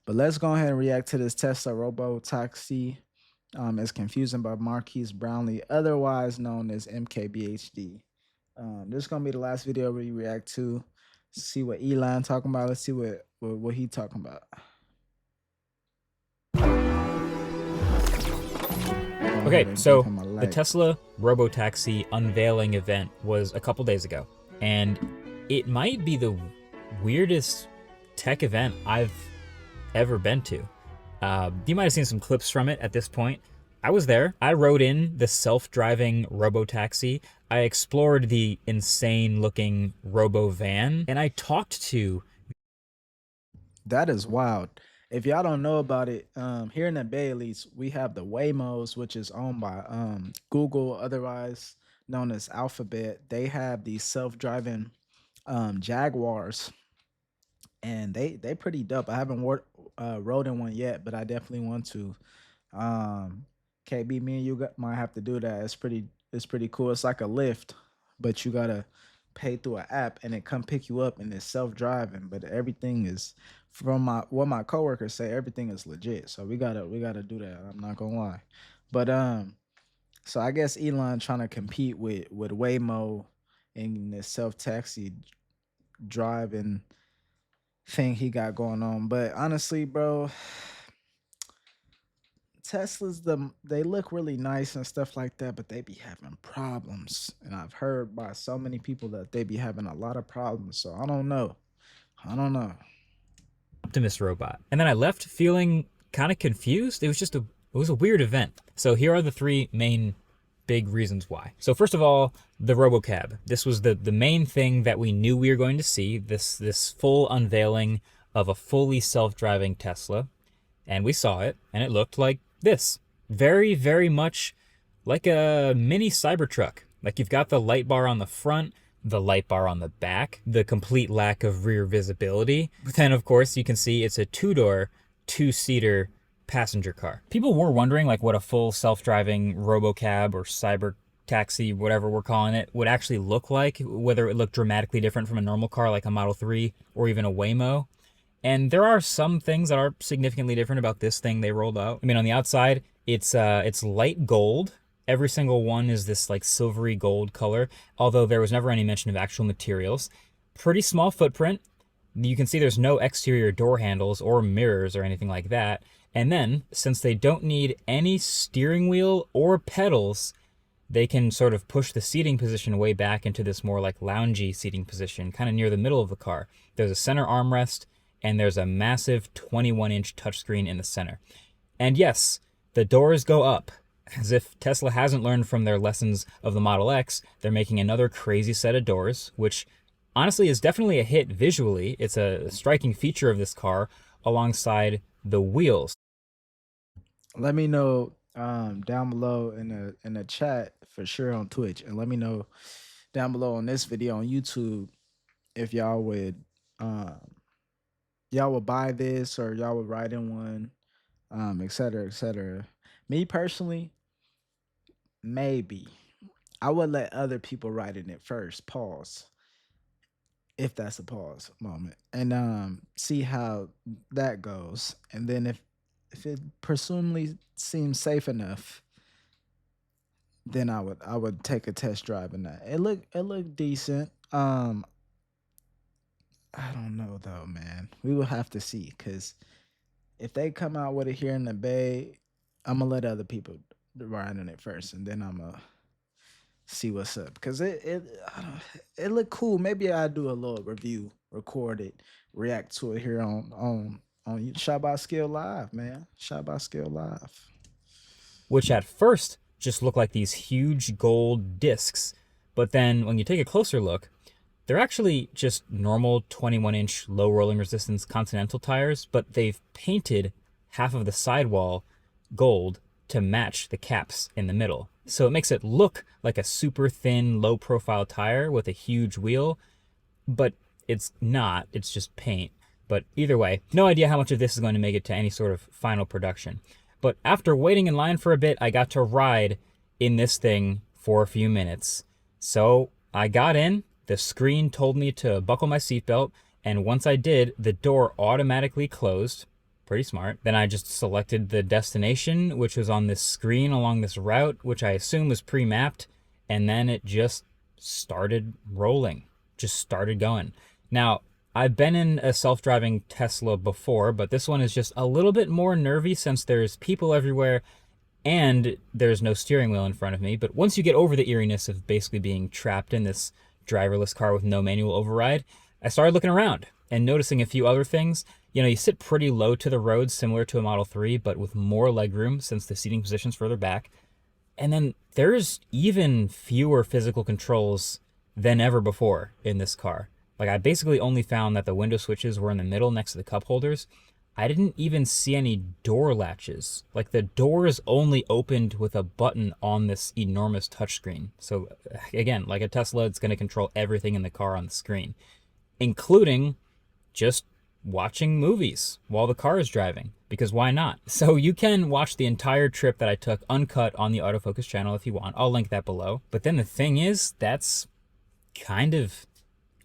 But let's go ahead and react to this Tesla robotaxi. It's confusing by Marquise Brownlee, otherwise known as mkbhd. This is gonna be the last video we react to. See what Elon talking about. Let's see what he talking about. Okay, so the Like. Tesla robotaxi unveiling event was a couple days ago, and it might be the weirdest tech event I've ever been to. You might have seen some clips from it at this point. I was there. I rode in the self-driving robotaxi. I explored the insane-looking robo van, and I talked to. That is wild. If y'all don't know about it, here in the Bay, at least, we have the Waymos, which is owned by Google, otherwise known as Alphabet. They have these self-driving Jaguars, and they pretty dope. I haven't rode in one yet, but I definitely want to. KB, me and you might have to do that. It's pretty cool. It's like a lift, but you gotta pay through an app, and it come pick you up, and it's self-driving. But everything is, from what my coworkers say, everything is legit. So we gotta do that. I'm not gonna lie. But so I guess Elon trying to compete with Waymo in this self-taxi driving thing he got going on. But honestly, bro, they look really nice and stuff like that, but they be having problems. And I've heard by so many people that they be having a lot of problems. So I don't know. I don't know. Optimus robot. And then I left feeling kind of confused. It was a weird event. So here are the three main big reasons why. So first of all, the RoboCab. This was the main thing that we knew we were going to see, this full unveiling of a fully self-driving Tesla. And we saw it, and it looked like this. Very, very much like a mini Cybertruck. Like you've got the light bar on the front, the light bar on the back, the complete lack of rear visibility. But then, of course, you can see it's a two-door, two-seater passenger car. People were wondering like what a full self-driving RoboCab or cyber taxi, whatever we're calling it, would actually look like, whether it looked dramatically different from a normal car like a Model 3 or even a Waymo. And there are some things that are significantly different about this thing they rolled out. I mean, on the outside, it's light gold. Every single one is this like silvery gold color, although there was never any mention of actual materials. Pretty small footprint. You can see there's no exterior door handles or mirrors or anything like that. And then, since they don't need any steering wheel or pedals, they can sort of push the seating position way back into this more like loungy seating position, kind of near the middle of the car. There's a center armrest, and there's a massive 21-inch touchscreen in the center. And yes, the doors go up. As if Tesla hasn't learned from their lessons of the Model X, they're making another crazy set of doors, which honestly is definitely a hit visually. It's a striking feature of this car alongside the wheels. Let me know down below in the chat for sure on Twitch, and let me know down below on this video on YouTube if y'all would buy this, or y'all would ride in one, et cetera, et cetera. Me personally, maybe I would let other people ride in it first. Pause, if that's a pause moment, and see how that goes. And then if it presumably seems safe enough, then I would take a test drive in that. It looked decent. I don't know though, man. We will have to see, because if they come out with it here in the Bay, I'm gonna let other people ride in it first, and then I'm gonna see what's up. Cause it looked cool. Maybe I do a little review, record it, react to it here on ShotbySkill Live, man. ShotbySkill Live. Which at first just look like these huge gold discs. But then when you take a closer look, they're actually just normal 21-inch low rolling resistance Continental tires, but they've painted half of the sidewall gold to match the caps in the middle. So it makes it look like a super thin, low profile tire with a huge wheel, but it's not, it's just paint. But either way, no idea how much of this is going to make it to any sort of final production. But after waiting in line for a bit, I got to ride in this thing for a few minutes. So I got in, the screen told me to buckle my seatbelt, and once I did, the door automatically closed. Pretty smart. Then I just selected the destination, which was on this screen along this route, which I assume was pre-mapped, and then it just started rolling, just started going. Now, I've been in a self-driving Tesla before, but this one is just a little bit more nervy since there's people everywhere and there's no steering wheel in front of me. But once you get over the eeriness of basically being trapped in this driverless car with no manual override, I started looking around and noticing a few other things. You know, you sit pretty low to the road, similar to a Model 3, but with more legroom since the seating position's further back. And then there's even fewer physical controls than ever before in this car. Like, I basically only found that the window switches were in the middle next to the cup holders. I didn't even see any door latches. Like, the doors only opened with a button on this enormous touchscreen. So again, like a Tesla, it's going to control everything in the car on the screen, including just watching movies while the car is driving, because why not? So you can watch the entire trip that I took uncut on the autofocus channel if you want. I'll link that below. But then the thing is, that's kind of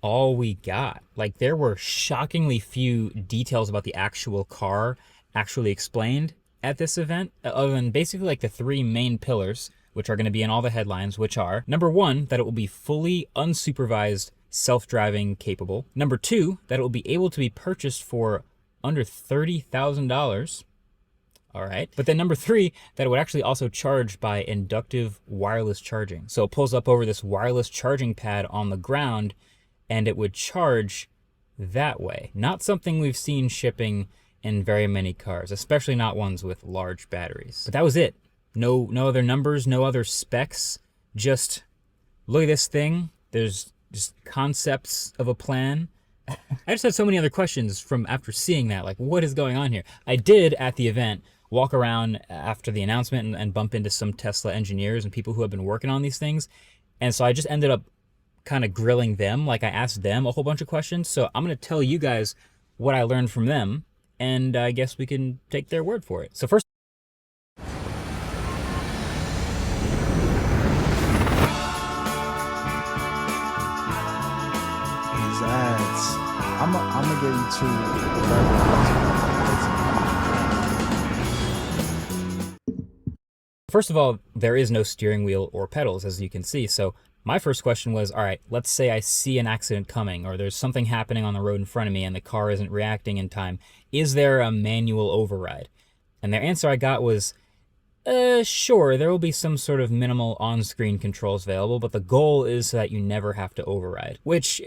all we got. Like, there were shockingly few details about the actual car actually explained at this event, other than basically like the three main pillars, which are going to be in all the headlines, which are, number one, that it will be fully unsupervised self-driving capable. Number two, that it will be able to be purchased for under $30,000. All right. But then number three, that it would actually also charge by inductive wireless charging. So it pulls up over this wireless charging pad on the ground, and it would charge that way. Not something we've seen shipping in very many cars, especially not ones with large batteries. But that was it. No other numbers, no other specs. Just look at this thing. There's just concepts of a plan. I just had so many other questions from after seeing that. Like, what is going on here? I did, at the event, walk around after the announcement and bump into some Tesla engineers and people who have been working on these things. And so I just ended up kind of grilling them. Like, I asked them a whole bunch of questions. So I'm going to tell you guys what I learned from them, and I guess we can take their word for it. So first, These ads. I'm gonna give you two. first of all, there is no steering wheel or pedals, as you can see. So my first question was, all right, let's say I see an accident coming, or there's something happening on the road in front of me and the car isn't reacting in time. Is there a manual override? And their answer I got was, sure, there will be some sort of minimal on-screen controls available, but the goal is so that you never have to override, which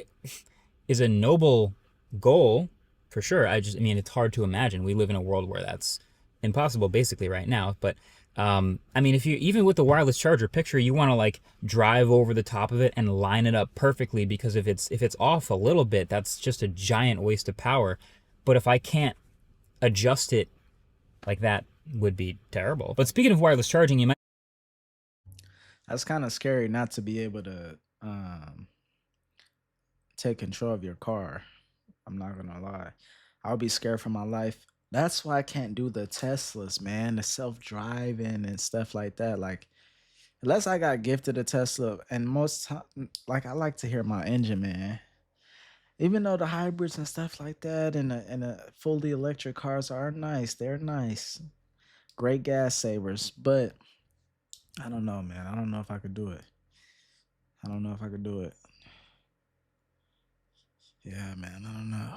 is a noble goal for sure. I mean, it's hard to imagine. We live in a world where that's impossible basically right now. But I mean, if you, even with the wireless charger, picture you want to like drive over the top of it and line it up perfectly, because if it's off a little bit, that's just a giant waste of power. But if I can't adjust it, like, that would be terrible. But speaking of wireless charging, you might. That's kind of scary not to be able to take control of your car. I'm not gonna lie. I'll be scared for my life. That's why I can't do the Teslas, man. The self-driving and stuff like that. Like, unless I got gifted a Tesla, and most time, like, I like to hear my engine, man. Even though the hybrids and stuff like that and the fully electric cars are nice, they're nice, great gas savers. But I don't know, man. I don't know if I could do it. I don't know if I could do it. Yeah, man. I don't know.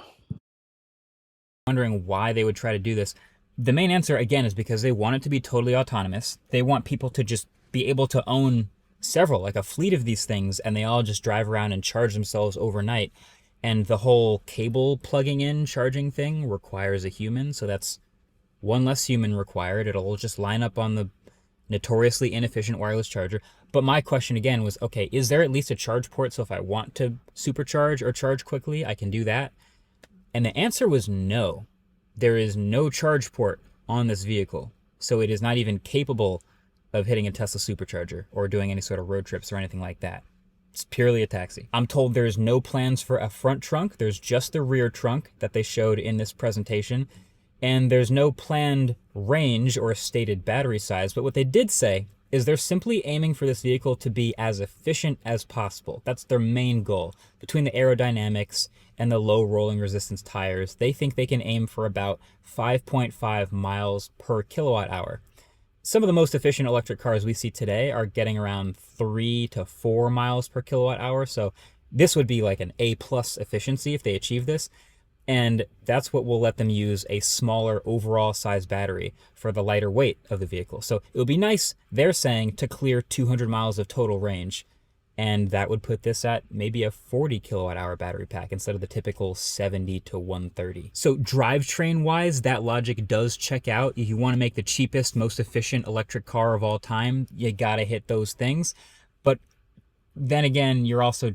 Wondering why they would try to do this. The main answer, again, is because they want it to be totally autonomous. They want people to just be able to own several, like a fleet of these things, and they all just drive around and charge themselves overnight. And the whole cable plugging in charging thing requires a human, so that's one less human required. It'll just line up on the notoriously inefficient wireless charger. But my question again was, okay, is there at least a charge port, so if I want to supercharge or charge quickly, I can do that? And the answer was no. There is no charge port on this vehicle, so it is not even capable of hitting a Tesla supercharger or doing any sort of road trips or anything like that. It's purely a taxi. I'm told there's no plans for a front trunk. There's just the rear trunk that they showed in this presentation. And there's no planned range or stated battery size. But what they did say is they're simply aiming for this vehicle to be as efficient as possible. That's their main goal. Between the aerodynamics and the low rolling resistance tires, they think they can aim for about 5.5 miles per kilowatt hour. Some of the most efficient electric cars we see today are getting around 3 to 4 miles per kilowatt hour. So this would be like an A plus efficiency if they achieve this. And that's what will let them use a smaller overall size battery for the lighter weight of the vehicle. So it would be nice, they're saying, to clear 200 miles of total range. And that would put this at maybe a 40 kilowatt hour battery pack instead of the typical 70 to 130. So drivetrain wise, that logic does check out. If you want to make the cheapest, most efficient electric car of all time, you gotta hit those things. But then again, you're also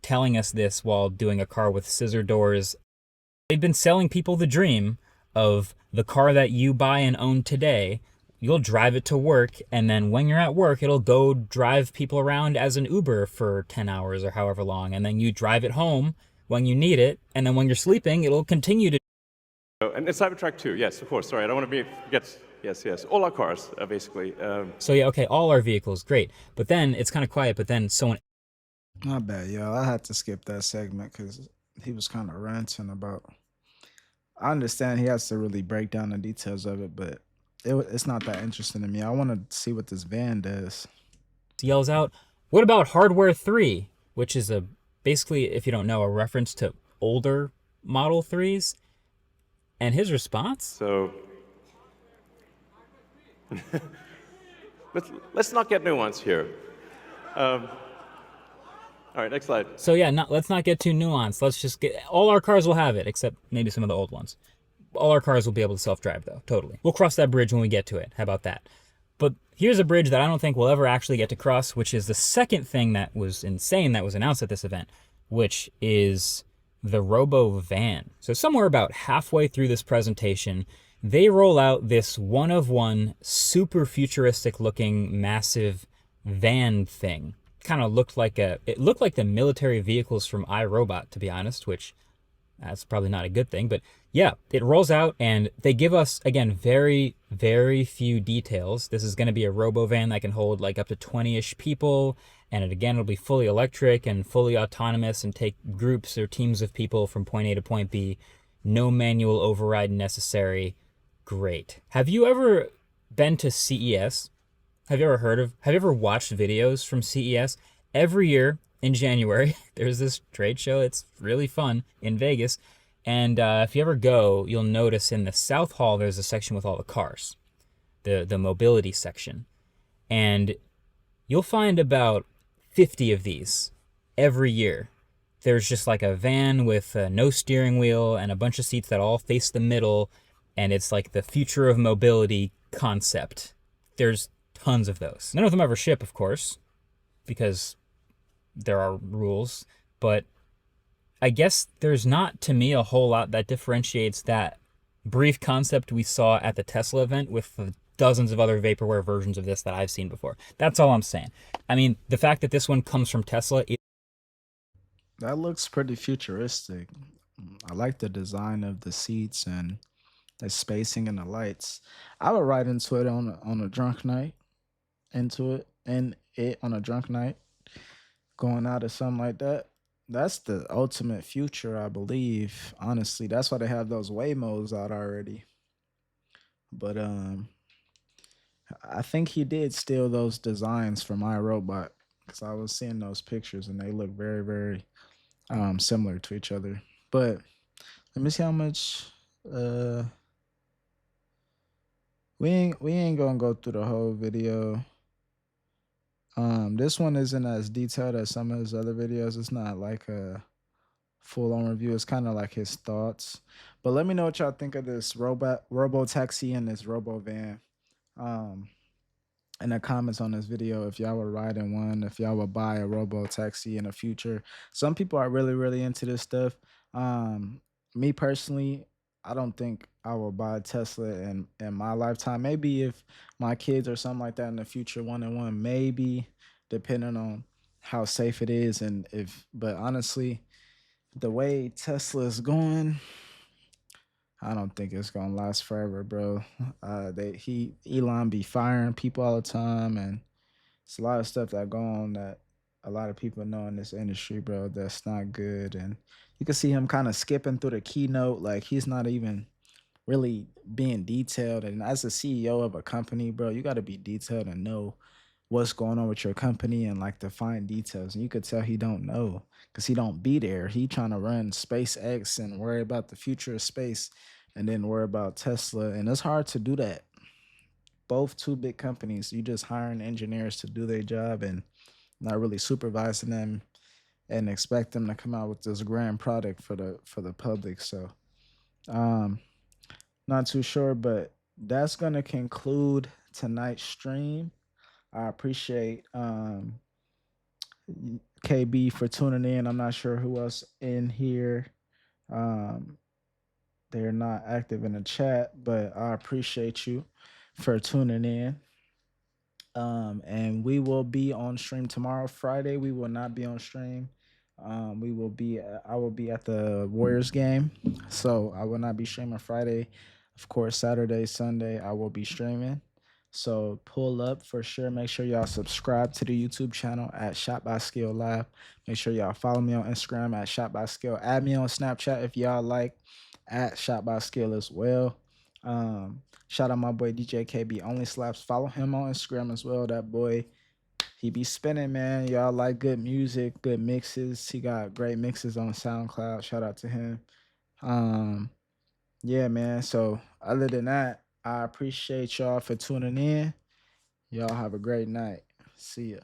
telling us this while doing a car with scissor doors. They've been selling people the dream of the car that you buy and own today. You'll drive it to work, and then when you're at work, it'll go drive people around as an Uber for 10 hours or however long, and then you drive it home when you need it, and then when you're sleeping, it'll continue to. Oh, and Cybertruck too, yes, of course. Sorry, I don't want to forget. Yes, yes. All our cars, basically. So yeah, okay, all our vehicles, great. But then it's kind of quiet, but then someone. My bad, y'all. I had to skip that segment because he was kind of ranting about. I understand he has to really break down the details of it, but it's not that interesting to me. I want to see what this van does. Yells out, "What about Hardware 3?" Which is a basically, if you don't know, a reference to older Model 3s. And his response? So let's not get nuanced here. All right, next slide. So yeah, let's not get too nuanced. Let's just get all our cars will have it, except maybe some of the old ones. All our cars will be able to self-drive though, totally. We'll cross that bridge when we get to it. How about that? But here's a bridge that I don't think we'll ever actually get to cross, which is the second thing that was insane that was announced at this event, which is the Robo Van. So somewhere about halfway through this presentation, they roll out this one-of-one, super futuristic looking massive van thing. Kind of looked like it looked like the military vehicles from iRobot, to be honest, which that's probably not a good thing, but yeah, it rolls out and they give us, again, very, very few details. This is going to be a robo van that can hold like up to 20-ish people, and it'll be fully electric and fully autonomous and take groups or teams of people from point A to point B. No manual override necessary. Great. Have you ever been to CES? Have you ever watched videos from CES? Every year in January, there's this trade show. It's really fun in Vegas. And if you ever go, you'll notice in the South Hall, there's a section with all the cars, the mobility section. And you'll find about 50 of these every year. There's just like a van with no steering wheel and a bunch of seats that all face the middle. And it's like the future of mobility concept. There's tons of those. None of them ever ship, of course, because there are rules, but I guess there's not, to me, a whole lot that differentiates that brief concept we saw at the Tesla event with the dozens of other vaporware versions of this that I've seen before. That's all I'm saying. I mean, the fact that this one comes from Tesla. That looks pretty futuristic. I like the design of the seats and the spacing and the lights. I would ride into it on a drunk night. Into it and it on a drunk night, going out or something like that. That's the ultimate future, I believe. Honestly, that's why they have those Waymos out already. But I think he did steal those designs from iRobot because I was seeing those pictures and they look very, very similar to each other. But let me see how much we ain't gonna go through the whole video. This one isn't as detailed as some of his other videos. It's not like a full-on review. It's kind of like his thoughts. But let me know what y'all think of this robo taxi and this robo van. Um, in the comments on this video, if y'all would ride in one, if y'all would buy a robo taxi in the future. Some people are really, really into this stuff. Me personally, I don't think I will buy a Tesla in my lifetime. Maybe if my kids or something like that in the future, one in one, maybe, depending on how safe it is. And if, but honestly, the way Tesla is going, I don't think it's gonna last forever, bro. Elon be firing people all the time, and It's a lot of stuff that go on that a lot of people know in this industry, bro, that's not good. And you can see him kind of skipping through the keynote, like he's not even really being detailed. And as a CEO of a company, bro, you got to be detailed and know what's going on with your company and like the fine details. And you could tell he don't know because he don't be there. He trying to run SpaceX and worry about the future of space and then worry about Tesla. And it's hard to do that. Both two big companies, you just hiring engineers to do their job and not really supervising them and expect them to come out with this grand product for the public. So um not too sure, but that's gonna conclude tonight's stream. I appreciate KB for tuning in. I'm not sure who else in here. Um, they're not active in the chat, but I appreciate you for tuning in. And we will be on stream tomorrow, Friday. We will not be on stream. We will be. I will be at the Warriors game, so I will not be streaming Friday. Of course, Saturday, Sunday, I will be streaming. So pull up for sure. Make sure y'all subscribe to the YouTube channel at ShotbySkill Live. Make sure y'all follow me on Instagram at ShotbySkill. Add me on Snapchat if y'all like at ShotbySkill as well. Shout out my boy DJ KB Only Slaps. Follow him on Instagram as well. That boy, he be spinning, man. Y'all like good music, good mixes. He got great mixes on SoundCloud. Shout out to him. Um, yeah, man. So other than that, I appreciate y'all for tuning in. Y'all have a great night. See ya.